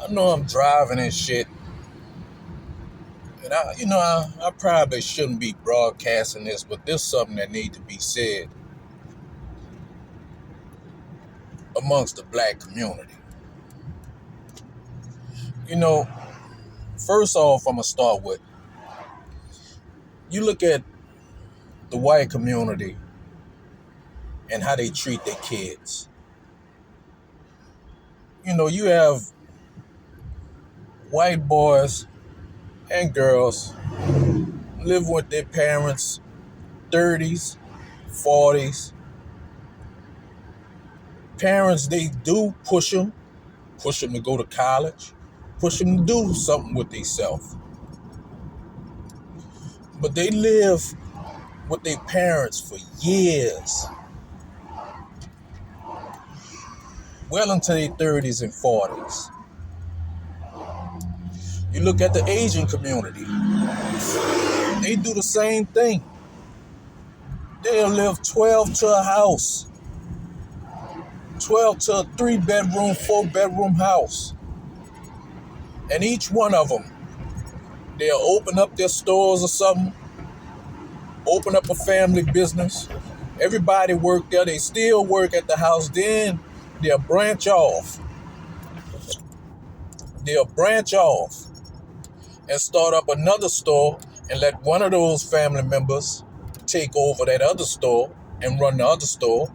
I know I'm driving and shit, and I probably shouldn't be broadcasting this, but there's something that needs to be said amongst the black community. You know, first off, I'm gonna start with you look at the white community and how they treat their kids. You know, you have white boys and girls living with their parents 30s, 40s. Parents, they do push them to go to college, push them to do something with themselves. But they live with their parents for years, well into their 30s and 40s. You look at the Asian community, they do the same thing. They'll live 12 to a house, 12 to a 3-bedroom, 4-bedroom house. And each one of them, they'll open up their stores or something, open up a family business. Everybody work there. They still work at the house. Then they'll branch off. And start up another store and let one of those family members take over that other store and run the other store.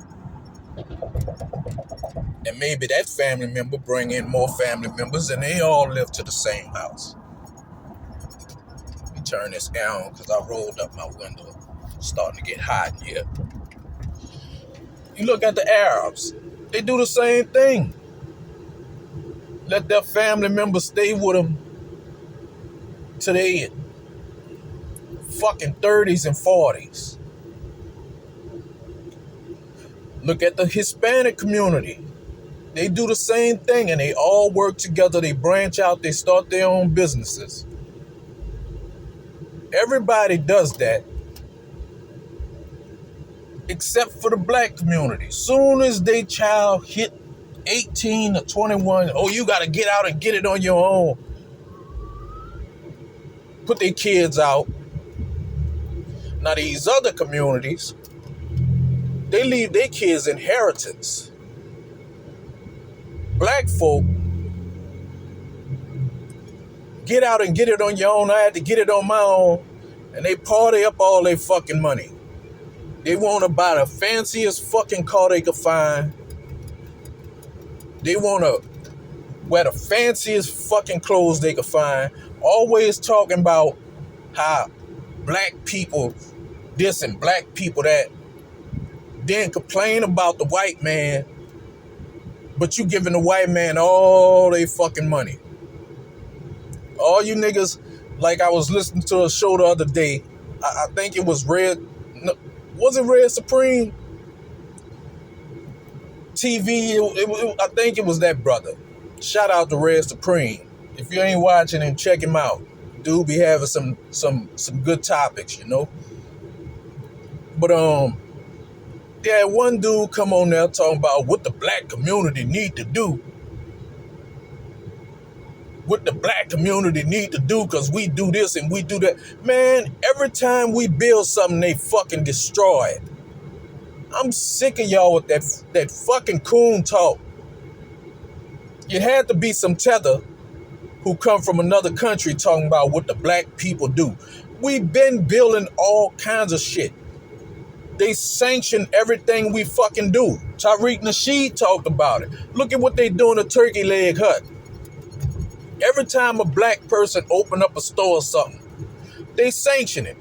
And maybe that family member bring in more family members and they all live to the same house. Let me turn this down because I rolled up my window. It's starting to get hot in here. You look at the Arabs, they do the same thing. Let their family members stay with them to their fucking 30s and 40s. Look at the Hispanic community. They do the same thing and they all work together. They branch out. They start their own businesses. Everybody does that except for the black community. Soon as their child hit 18 or 21, oh, you got to get out and get it on your own. Put their kids out. Now these other communities, they leave their kids inheritance. Black folk, get out and get it on your own. I had to get it on my own. And they party up all their fucking money. They want to buy the fanciest fucking car they could find. They want to wear the fanciest fucking clothes they could find. Always talking about how black people this and black people that. Then complain about the white man, but you giving the white man all they fucking money. All you niggas, like I was listening to a show the other day. I think it was Red. No, was it Red Supreme? TV. I think it was that brother. Shout out to Red Supreme. If you ain't watching him, check him out. Dude be having some good topics, you know. But yeah, one dude come on there talking about what the black community need to do. What the black community need to do because we do this and we do that. Man, every time we build something, they fucking destroy it. I'm sick of y'all with that fucking coon talk. You had to be some tether who come from another country talking about what the black people do. We've been building all kinds of shit. They sanction everything we fucking do. Tariq Nasheed talked about it. Look at what they do in a turkey leg hut. Every time a black person open up a store or something, they sanction it.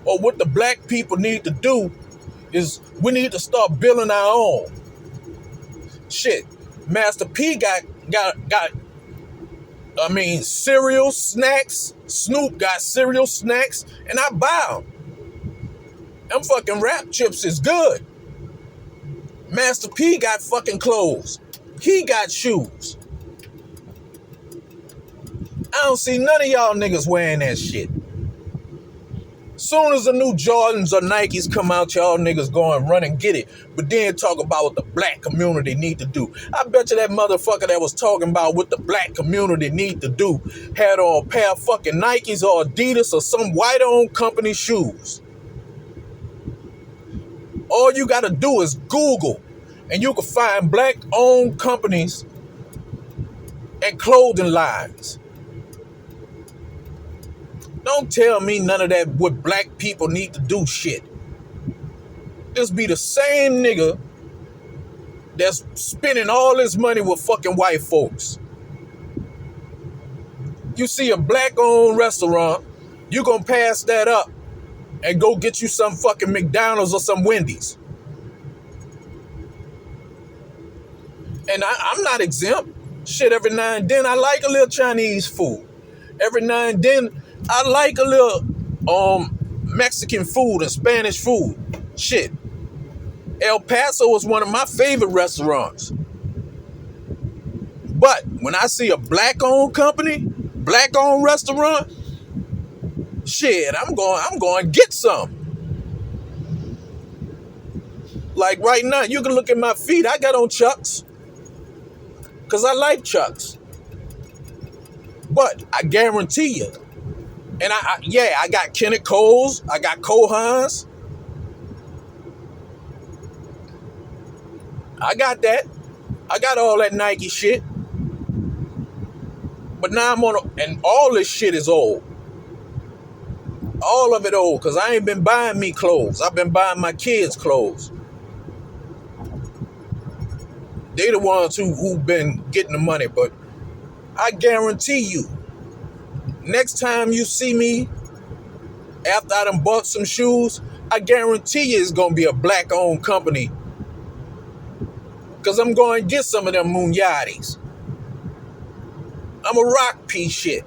Or what the black people need to do is we need to start building our own. Shit, Master P got cereal snacks. Snoop got cereal snacks, and I buy them. Them fucking rap chips is good. Master P got fucking clothes. He got shoes. I don't see none of y'all niggas wearing that shit. Soon as the new Jordans or Nikes come out, y'all niggas go and run and get it. But then talk about what the black community need to do. I bet you that motherfucker that was talking about what the black community need to do had on a pair of fucking Nikes or Adidas or some white-owned company shoes. All you gotta do is Google, and you can find black-owned companies and clothing lines. Don't tell me none of that what black people need to do shit. This be the same nigga that's spending all his money with fucking white folks. You see a black-owned restaurant, you gonna pass that up and go get you some fucking McDonald's or some Wendy's. And I'm not exempt. Shit, every now and then I like a little Chinese food. Every now and then I like a little Mexican food and Spanish food. Shit. El Paso is one of my favorite restaurants. But when I see a black-owned company, black-owned restaurant, shit, I'm going to get some. Like right now, you can look at my feet. I got on Chucks because I like Chucks. But I guarantee you, and I got Kenneth Coles, I got Cohans. I got that. I got all that Nike shit. But now and all this shit is old. All of it old, because I ain't been buying me clothes. I've been buying my kids clothes. They the ones who've been getting the money, but I guarantee you, next time you see me, after I done bought some shoes, I guarantee you it's going to be a black-owned company. Because I'm going to get some of them Munyatis. I'm a rock piece shit.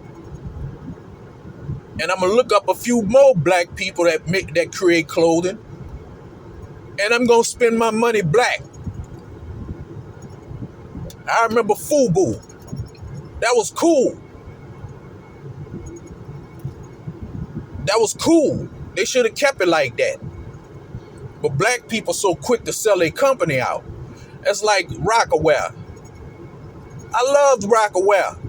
And I'm going to look up a few more black people that create clothing. And I'm going to spend my money black. I remember FUBU. That was cool. That was cool. They should have kept it like that. But black people so quick to sell their company out. It's like rak00n. I loved rak00n.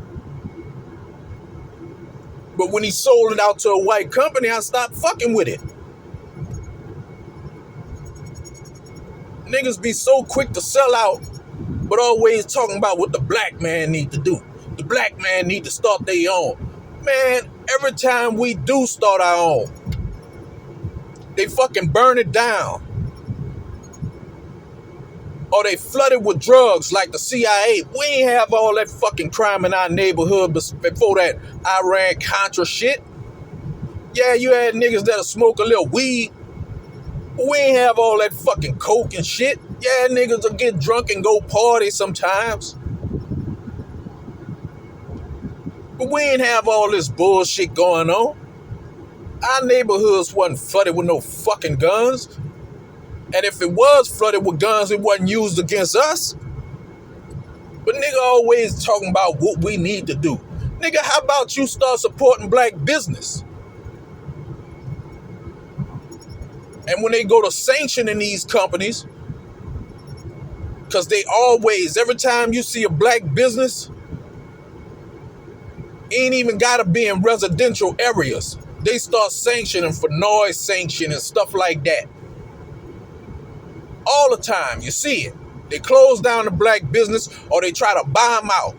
But when he sold it out to a white company, I stopped fucking with it. Niggas be so quick to sell out, but always talking about what the black man need to do. The black man need to start their own. Man, every time we do start our own, they fucking burn it down. Or they flooded with drugs like the CIA. We ain't have all that fucking crime in our neighborhood before that Iran-Contra shit. Yeah, you had niggas that'll smoke a little weed. But we ain't have all that fucking coke and shit. Yeah, niggas will get drunk and go party sometimes. But we ain't have all this bullshit going on. Our neighborhoods wasn't flooded with no fucking guns. And if it was flooded with guns, it wasn't used against us. But nigga always talking about what we need to do. Nigga, how about you start supporting black business? And when they go to sanctioning these companies, because they always, every time you see a black business, ain't even gotta be in residential areas. They start sanctioning for noise sanction and stuff like that. All the time, you see it. They close down the black business or they try to buy them out.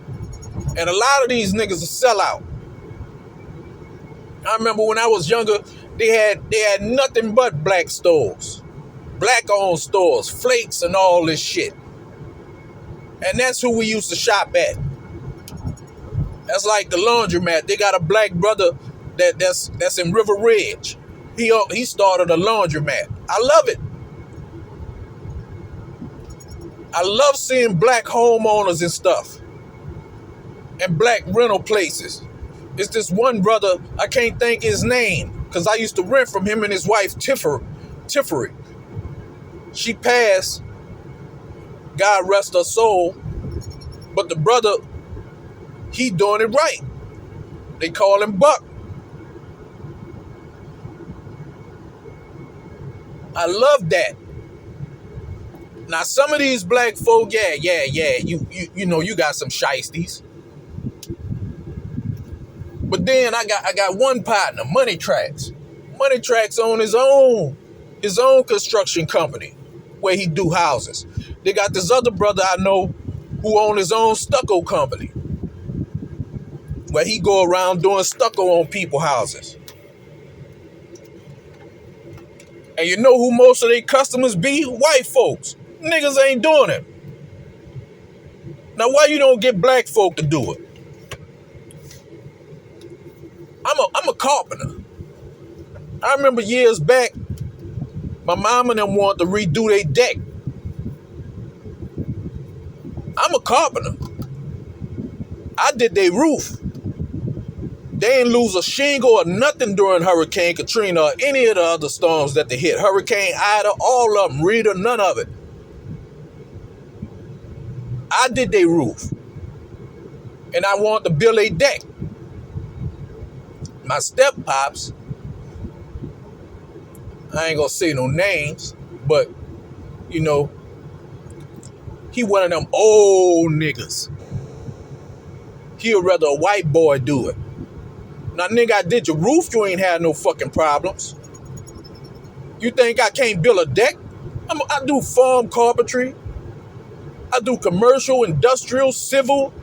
And a lot of these niggas are sell out. I remember when I was younger, they had nothing but black stores. Black-owned stores, Flakes and all this shit. And that's who we used to shop at. That's like the laundromat. They got a black brother that's in River Ridge. He started a laundromat. I love it. I love seeing black homeowners and stuff. And black rental places. It's this one brother, I can't think his name, because I used to rent from him and his wife, Tiffany. She passed, God rest her soul, but the brother, he doing it right. They call him Buck. I love that. Now some of these black folk, you know you got some shiesties. But then I got one partner, Money Tracks. Money Tracks on his own construction company where he do houses. They got this other brother I know who own his own stucco company where he go around doing stucco on people's houses. And you know who most of their customers be? White folks. Niggas ain't doing it. Now why you don't get black folk to do it? I'm a carpenter. I remember years back, my mom and them wanted to redo their deck. I'm a carpenter. I did their roof. They ain't lose a shingle or nothing during Hurricane Katrina or any of the other storms that they hit. Hurricane Ida, all of them, Rita, none of it. I did their roof. And I wanted to build a deck. My step-pops, I ain't gonna say no names, but, you know, he one of them old niggas. He'd rather a white boy do it. Now, nigga, I did your roof, you ain't had no fucking problems. You think I can't build a deck? I do farm carpentry. I do commercial, industrial, civil.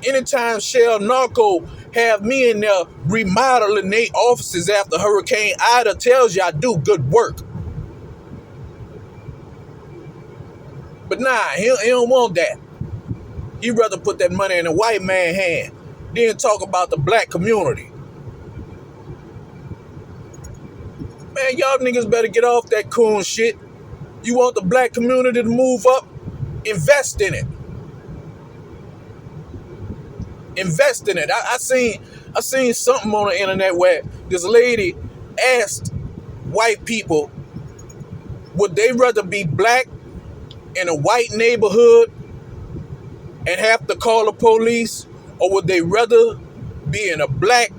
Anytime Shell Narco have me in there remodeling their offices after Hurricane Ida, tells you I do good work. But nah, he don't want that. He'd rather put that money in a white man's hand. Then talk about the black community. Man, y'all niggas better get off that coon shit. You want the black community to move up? Invest in it. Invest in it. I seen something on the internet where this lady asked white people, would they rather be black in a white neighborhood and have to call the police, or would they rather be in a black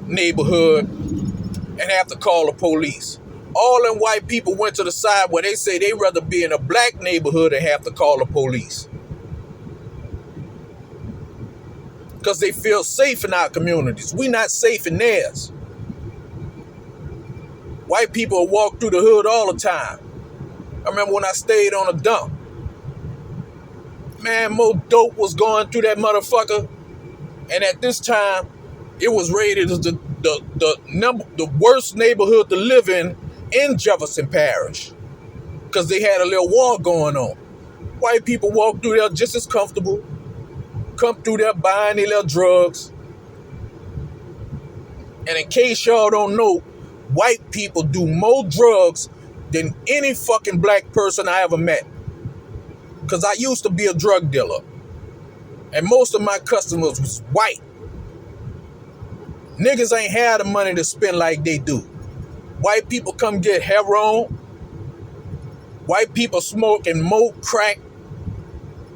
neighborhood and have to call the police? All them white people went to the side where they say they rather be in a black neighborhood and have to call the police. Because they feel safe in our communities. We not safe in theirs. White people walk through the hood all the time. I remember when I stayed on a dump. Man, more dope was going through that motherfucker. And at this time, it was rated as the worst neighborhood to live in Jefferson Parish. Because they had a little war going on. White people walk through there just as comfortable. Come through there buying their little drugs. And in case y'all don't know, white people do more drugs than any fucking black person I ever met. Because I used to be a drug dealer. And most of my customers was white. Niggas ain't had the money to spend like they do. White people come get heroin. White people smoking more crack.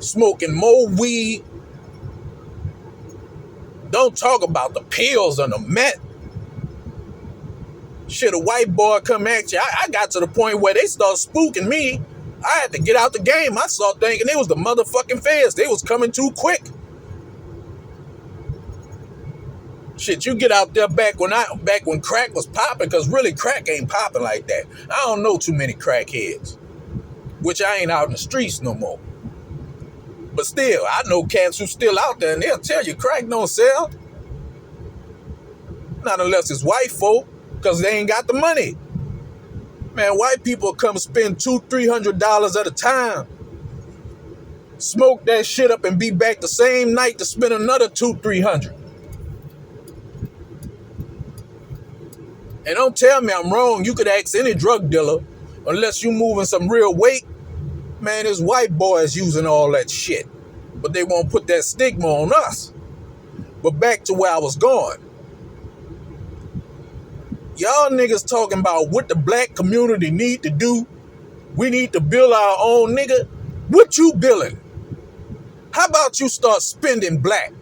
Smoking more weed. Don't talk about the pills and the meth. Shit, a white boy come at you. I got to the point where they start spooking me. I had to get out the game. I started thinking it was the motherfucking feds. They was coming too quick. Shit, you get out there back when crack was popping, because really crack ain't popping like that. I don't know too many crackheads, which I ain't out in the streets no more. But still, I know cats who still out there, and they'll tell you crack don't sell. Not unless it's white folk, because they ain't got the money. Man, white people come spend $200-$300 at a time. Smoke that shit up and be back the same night to spend another $200-$300. And don't tell me I'm wrong. You could ask any drug dealer, unless you moving some real weight. Man, there's white boys using all that shit. But they won't put that stigma on us. But back to where I was going. Y'all niggas talking about what the black community need to do. We need to build our own, nigga. What you building? How about you start spending black?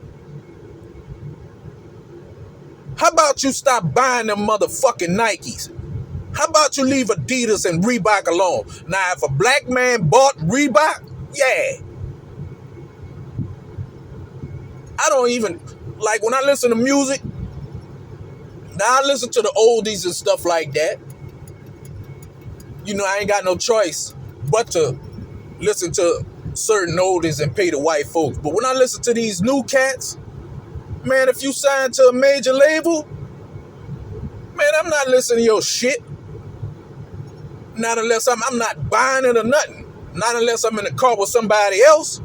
How about you stop buying them motherfucking Nikes? How about you leave Adidas and Reebok alone? Now, if a black man bought Reebok, yeah. I don't even, like when I listen to music, now I listen to the oldies and stuff like that. You know, I ain't got no choice but to listen to certain oldies and pay the white folks. But when I listen to these new cats, man, if you sign to a major label, man, I'm not listening to your shit. Not unless I'm not buying it or nothing. Not unless I'm in the car with somebody else.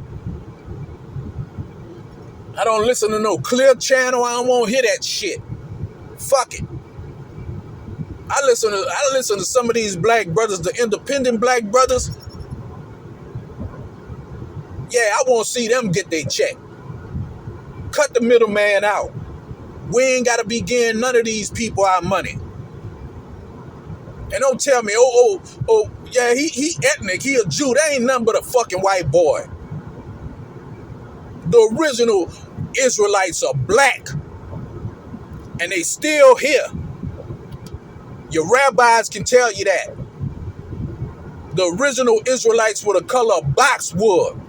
I don't listen to no Clear Channel. I don't want to hear that shit. Fuck it. I listen to some of these black brothers, the independent black brothers. Yeah, I want to see them get their check. Cut the middleman out. We ain't got to be getting none of these people our money. And don't tell me, yeah, he ethnic, he a Jew. That ain't nothing but a fucking white boy. The original Israelites are black. And they still here. Your rabbis can tell you that. The original Israelites were the color of boxwood.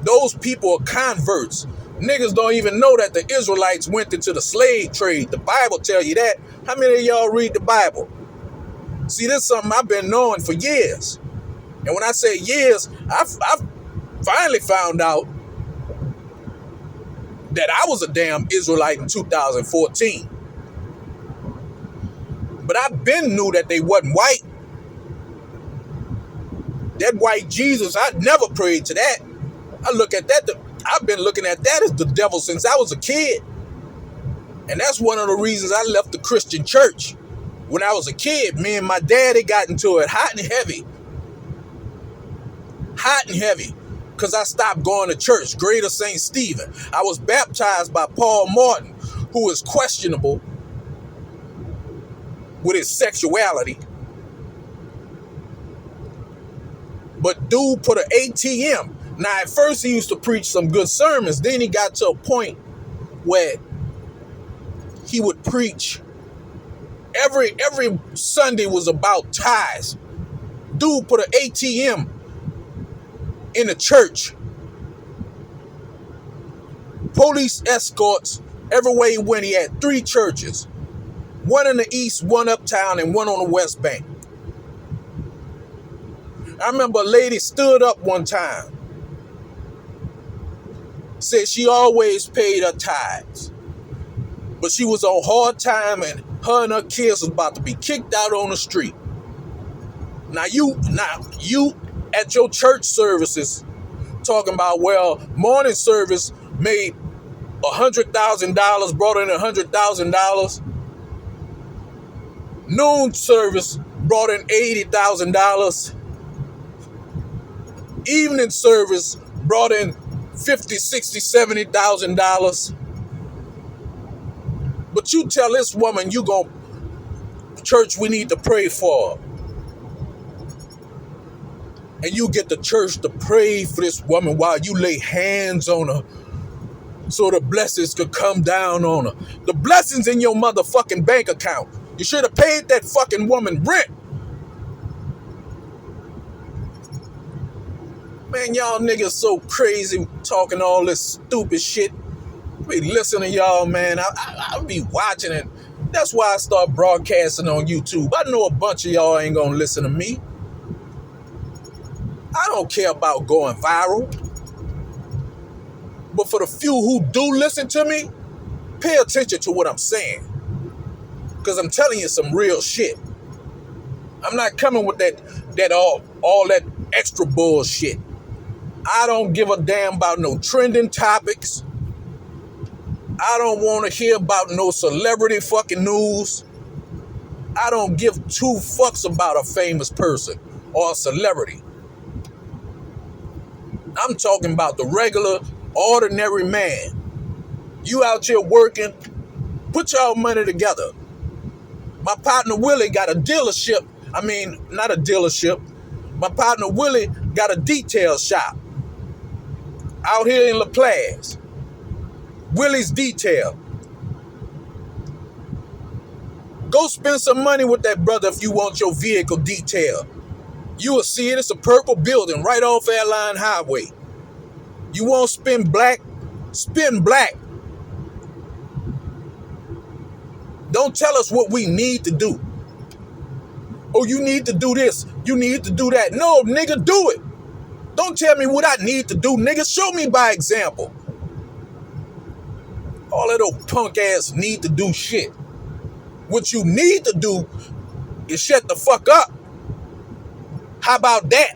Those people are converts. Niggas don't even know that the Israelites went into the slave trade. The Bible tell you that. How many of y'all read the Bible? See, this is something I've been knowing for years. And when I say years, I've finally found out that I was a damn Israelite in 2014. But I been knew that they wasn't white. That white Jesus, I never prayed to that. I look at that, I've been looking at that as the devil since I was a kid. And that's one of the reasons I left the Christian church. When I was a kid, me and my daddy got into it hot and heavy. Hot and heavy. Because I stopped going to church, Greater St. Stephen. I was baptized by Paul Martin, who is questionable with his sexuality. But dude put an ATM. Now, at first he used to preach some good sermons. Then he got to a point where he would preach. Every Sunday was about tithes. Dude put an ATM in the church. Police escorts. Everywhere he went, he had 3 churches. One in the east, one uptown, and one on the west bank. I remember a lady stood up one time. Said she always paid her tithes. But she was on hard time and her kids was about to be kicked out on the street. Now you at your church services talking about, well, morning service made $100,000, brought in $100,000. Noon service brought in $80,000. Evening service brought in $50,000, $60,000, $70,000. But you tell this woman you gon' church we need to pray for. And you get the church to pray for this woman while you lay hands on her so the blessings could come down on her. The blessings in your motherfucking bank account. You should have paid that fucking woman rent. Man, y'all niggas so crazy talking all this stupid shit. Be listening to y'all, man. I'll be watching it. That's why I start broadcasting on YouTube. I know a bunch of y'all ain't gonna listen to me. I don't care about going viral. But for the few who do listen to me, pay attention to what I'm saying. Because I'm telling you some real shit. I'm not coming with that all that extra bullshit. I don't give a damn about no trending topics. I don't want to hear about no celebrity fucking news. I don't give 2 fucks about a famous person or a celebrity. I'm talking about the regular, ordinary man. You out here working, put y'all money together. My partner Willie got a dealership. I mean, not a dealership. My partner Willie got a detail shop out here in La Place. Willie's Detail. Go spend some money with that brother if you want your vehicle detailed. You will see it. It's a purple building right off Airline Highway. You won't spend black? Spend black. Don't tell us what we need to do. Oh, you need to do this. You need to do that. No, nigga, do it. Don't tell me what I need to do, nigga. Show me by example. All that old punk ass need to do shit. What you need to do is shut the fuck up. How about that?